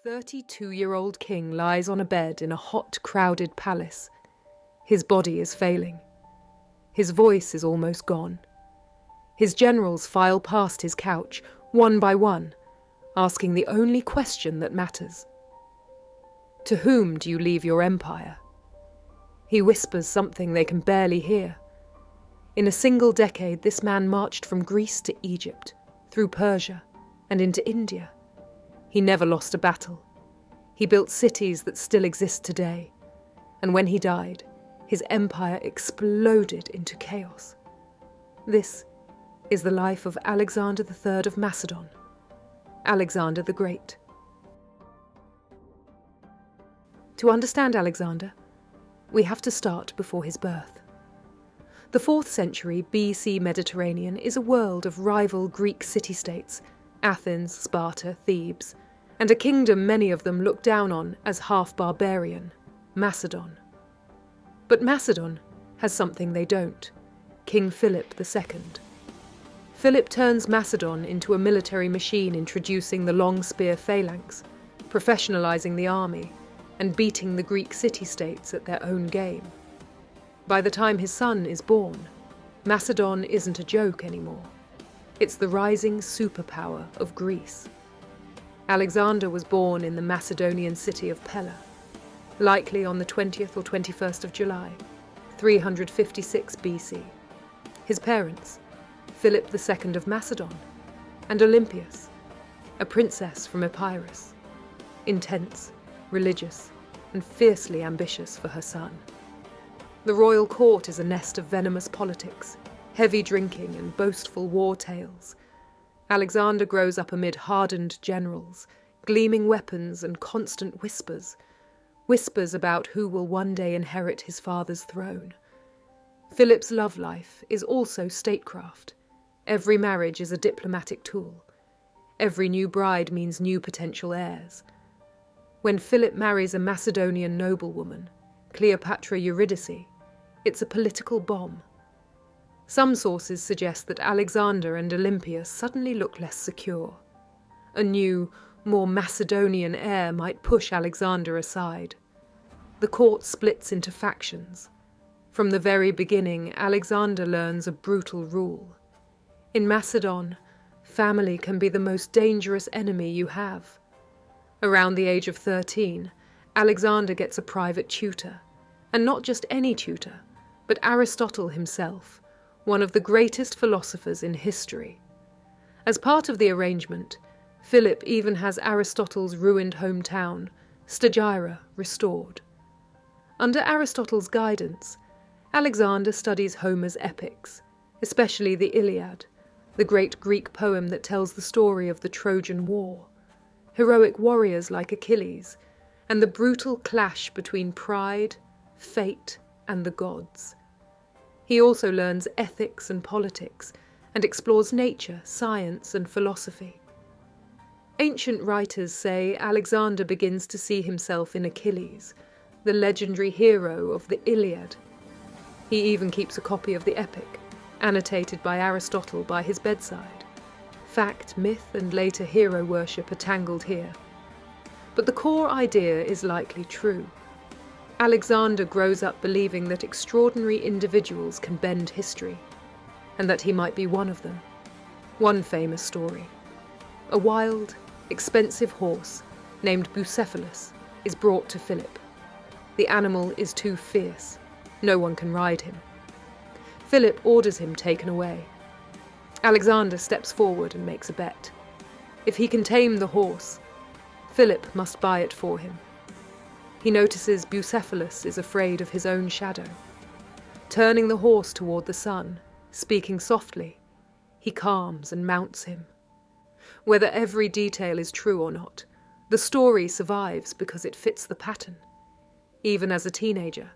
A 32-year-old king lies on a bed in a hot, crowded palace. His body is failing. His voice is almost gone. His generals file past his couch, one by one, asking the only question that matters. To whom do you leave your empire? He whispers something they can barely hear. In a single decade, this man marched from Greece to Egypt, through Persia, and into India. He never lost a battle. He built cities that still exist today. And when he died, his empire exploded into chaos. This is the life of Alexander III of Macedon, Alexander the Great. To understand Alexander, we have to start before his birth. The 4th century BC Mediterranean is a world of rival Greek city-states, Athens, Sparta, Thebes, and a kingdom many of them look down on as half-barbarian, Macedon. But Macedon has something they don't: King Philip II. Philip turns Macedon into a military machine, introducing the long spear phalanx, professionalizing the army, and beating the Greek city-states at their own game. By the time his son is born, Macedon isn't a joke anymore. It's the rising superpower of Greece. Alexander was born in the Macedonian city of Pella, likely on the 20th or 21st of July, 356 BC. His parents, Philip II of Macedon, and Olympias, a princess from Epirus, intense, religious, and fiercely ambitious for her son. The royal court is a nest of venomous politics, heavy drinking, and boastful war tales. Alexander grows up amid hardened generals, gleaming weapons, and constant whispers about who will one day inherit his father's throne. Philip's love life is also statecraft. Every marriage is a diplomatic tool. Every new bride means new potential heirs. When Philip marries a Macedonian noblewoman, Cleopatra Eurydice, it's a political bomb. Some sources suggest that Alexander and Olympia suddenly look less secure. A new, more Macedonian heir might push Alexander aside. The court splits into factions. From the very beginning, Alexander learns a brutal rule. In Macedon, family can be the most dangerous enemy you have. Around the age of 13, Alexander gets a private tutor, and not just any tutor, but Aristotle himself, one of the greatest philosophers in history. As part of the arrangement, Philip even has Aristotle's ruined hometown, Stagira, restored. Under Aristotle's guidance, Alexander studies Homer's epics, especially the Iliad, the great Greek poem that tells the story of the Trojan War, heroic warriors like Achilles, and the brutal clash between pride, fate, and the gods. He also learns ethics and politics, and explores nature, science, and philosophy. Ancient writers say Alexander begins to see himself in Achilles, the legendary hero of the Iliad. He even keeps a copy of the epic, annotated by Aristotle, by his bedside. Fact, myth, and later hero worship are tangled here. But the core idea is likely true. Alexander grows up believing that extraordinary individuals can bend history, and that he might be one of them. One famous story: a wild, expensive horse named Bucephalus is brought to Philip. The animal is too fierce. No one can ride him. Philip orders him taken away. Alexander steps forward and makes a bet. If he can tame the horse, Philip must buy it for him. He notices Bucephalus is afraid of his own shadow. Turning the horse toward the sun, speaking softly, he calms and mounts him. Whether every detail is true or not, the story survives because it fits the pattern. Even as a teenager,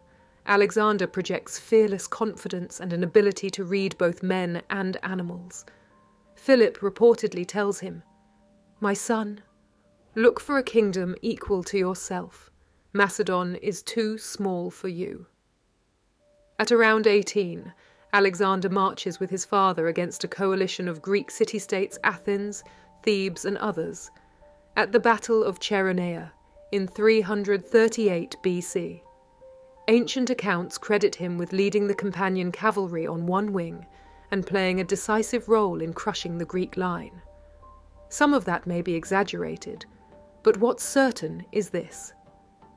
Alexander projects fearless confidence and an ability to read both men and animals. Philip reportedly tells him, "My son, look for a kingdom equal to yourself. Macedon is too small for you." At around 18, Alexander marches with his father against a coalition of Greek city-states, Athens, Thebes, and others, At the Battle of Chaeronea in 338 BC, ancient accounts credit him with leading the companion cavalry on one wing and playing a decisive role in crushing the Greek line. Some of that may be exaggerated, but what's certain is this: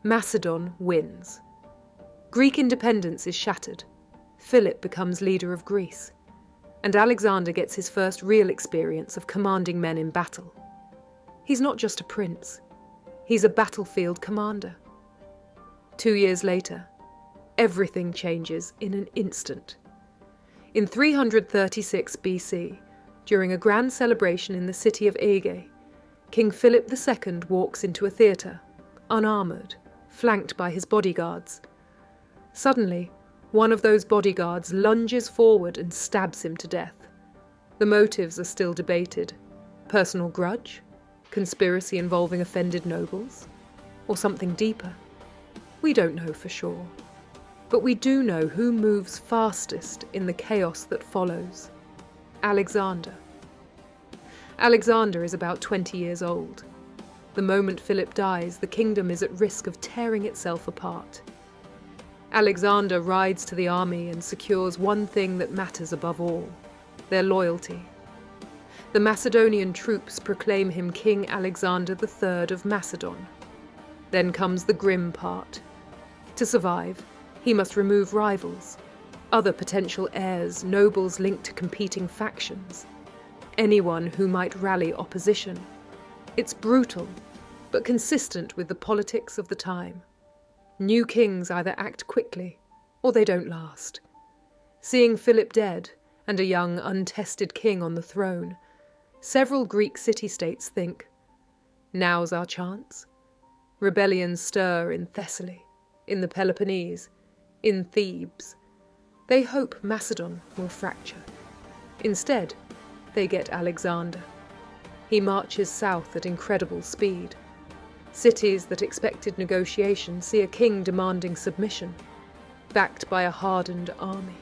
Macedon wins. Greek independence is shattered. Philip becomes leader of Greece, and Alexander gets his first real experience of commanding men in battle. He's not just a prince, he's a battlefield commander. 2 years later, everything changes in an instant. In 336 BC, during a grand celebration in the city of Aige, King Philip II walks into a theatre, unarmoured, flanked by his bodyguards. Suddenly, one of those bodyguards lunges forward and stabs him to death. The motives are still debated. Personal grudge? Conspiracy involving offended nobles? Or something deeper? We don't know for sure. But we do know who moves fastest in the chaos that follows. Alexander. Alexander is about 20 years old. The moment Philip dies, the kingdom is at risk of tearing itself apart. Alexander rides to the army and secures one thing that matters above all: their loyalty. The Macedonian troops proclaim him King Alexander III of Macedon. Then comes the grim part. To survive, he must remove rivals, other potential heirs, nobles linked to competing factions, anyone who might rally opposition. It's brutal, but consistent with the politics of the time. New kings either act quickly, or they don't last. Seeing Philip dead, and a young, untested king on the throne, several Greek city-states think, now's our chance. Rebellions stir in Thessaly, in the Peloponnese, in Thebes. They hope Macedon will fracture. Instead, they get Alexander. He marches south at incredible speed. Cities that expected negotiation see a king demanding submission, backed by a hardened army.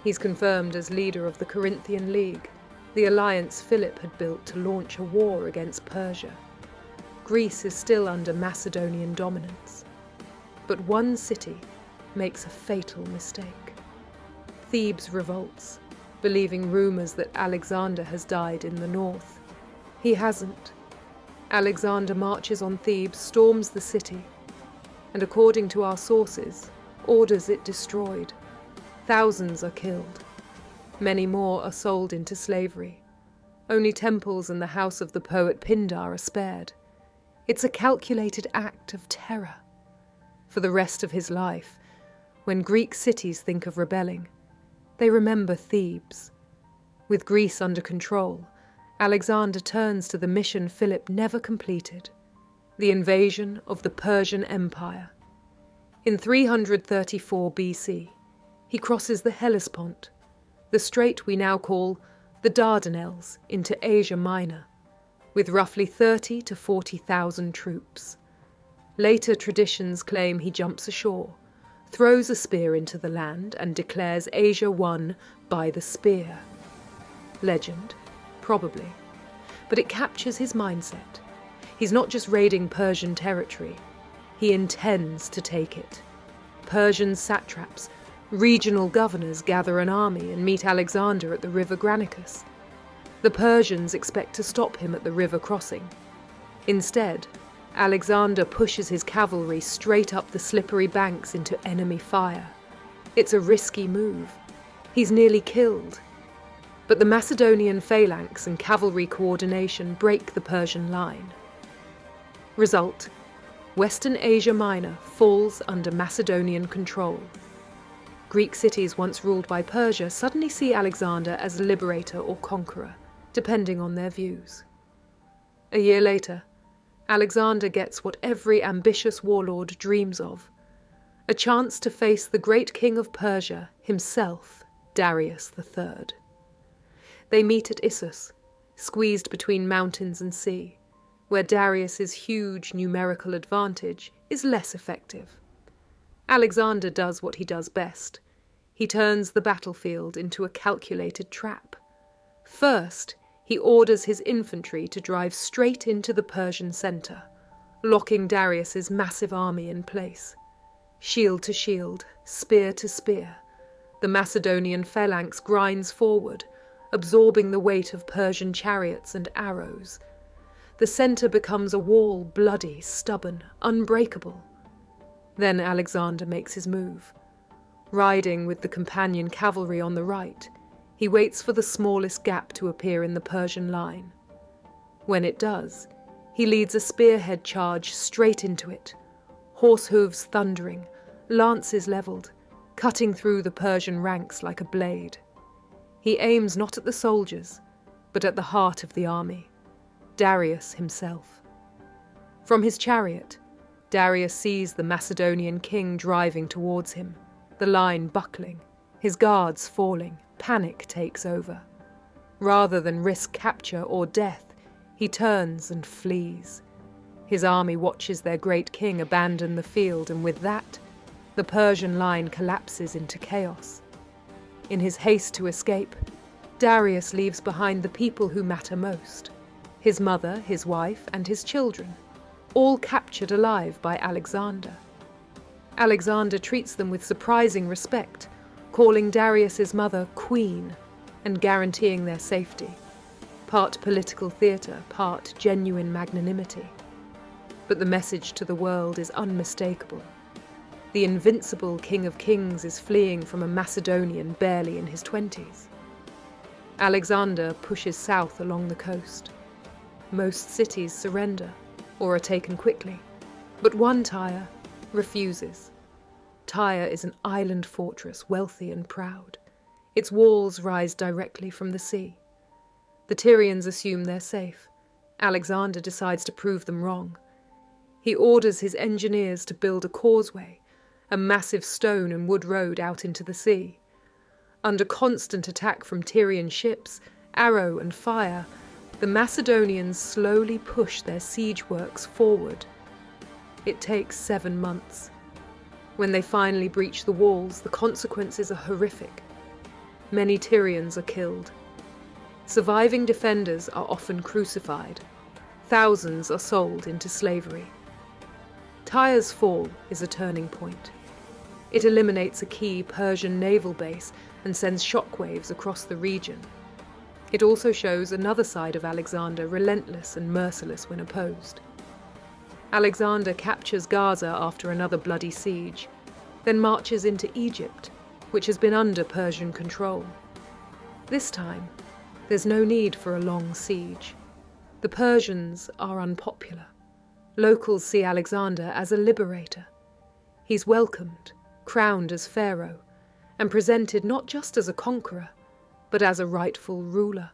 He's confirmed as leader of the Corinthian League, the alliance Philip had built to launch a war against Persia. Greece is still under Macedonian dominance. But one city makes a fatal mistake. Thebes revolts, believing rumours that Alexander has died in the north. He hasn't. Alexander marches on Thebes, storms the city, and according to our sources, orders it destroyed. Thousands are killed. Many more are sold into slavery. Only temples and the house of the poet Pindar are spared. It's a calculated act of terror. For the rest of his life, when Greek cities think of rebelling, they remember Thebes. With Greece under control, Alexander turns to the mission Philip never completed: the invasion of the Persian Empire. In 334 BC, he crosses the Hellespont, the strait we now call the Dardanelles, into Asia Minor, with roughly 30 to 40,000 troops. Later traditions claim he jumps ashore, throws a spear into the land, and declares Asia won by the spear. Legend? Probably. But it captures his mindset. He's not just raiding Persian territory. He intends to take it. Persian satraps, regional governors gather an army and meet Alexander at the river Granicus. The Persians expect to stop him at the river crossing. Instead, Alexander pushes his cavalry straight up the slippery banks into enemy fire. It's a risky move. He's nearly killed. But the Macedonian phalanx and cavalry coordination break the Persian line. Result: Western Asia Minor falls under Macedonian control. Greek cities once ruled by Persia suddenly see Alexander as liberator or conqueror, depending on their views. A year later, Alexander gets what every ambitious warlord dreams of: a chance to face the great king of Persia himself, Darius III. They meet at Issus, squeezed between mountains and sea, where Darius's huge numerical advantage is less effective. Alexander does what he does best. He turns the battlefield into a calculated trap. First, He orders his infantry to drive straight into the Persian centre, locking Darius's massive army in place. Shield to shield, spear to spear, the Macedonian phalanx grinds forward, absorbing the weight of Persian chariots and arrows. The centre becomes a wall, bloody, stubborn, unbreakable. Then Alexander makes his move. Riding with the companion cavalry on the right, he waits for the smallest gap to appear in the Persian line. When it does, he leads a spearhead charge straight into it, horse hooves thundering, lances levelled, cutting through the Persian ranks like a blade. He aims not at the soldiers, but at the heart of the army, Darius himself. From his chariot, Darius sees the Macedonian king driving towards him, the line buckling, his guards falling, panic takes over. Rather than risk capture or death, he turns and flees. His army watches their great king abandon the field, and with that, the Persian line collapses into chaos. In his haste to escape, Darius leaves behind the people who matter most: his mother, his wife, and his children, all captured alive by Alexander. Alexander treats them with surprising respect, calling Darius's mother queen and guaranteeing their safety. Part political theatre, part genuine magnanimity. But the message to the world is unmistakable. The invincible King of Kings is fleeing from a Macedonian barely in his 20s. Alexander pushes south along the coast. Most cities surrender, or are taken quickly, but one, Tyre, refuses. Tyre is an island fortress, wealthy and proud. Its walls rise directly from the sea. The Tyrians assume they're safe. Alexander decides to prove them wrong. He orders his engineers to build a causeway, a massive stone and wood road out into the sea. Under constant attack from Tyrian ships, arrow and fire, the Macedonians slowly push their siege works forward. It takes 7 months. When they finally breach the walls, the consequences are horrific. Many Tyrians are killed. Surviving defenders are often crucified. Thousands are sold into slavery. Tyre's fall is a turning point. It eliminates a key Persian naval base and sends shockwaves across the region. It also shows another side of Alexander, relentless and merciless when opposed. Alexander captures Gaza after another bloody siege, then marches into Egypt, which has been under Persian control. This time, there's no need for a long siege. The Persians are unpopular. Locals see Alexander as a liberator. He's welcomed, crowned as pharaoh, and presented not just as a conqueror, but as a rightful ruler.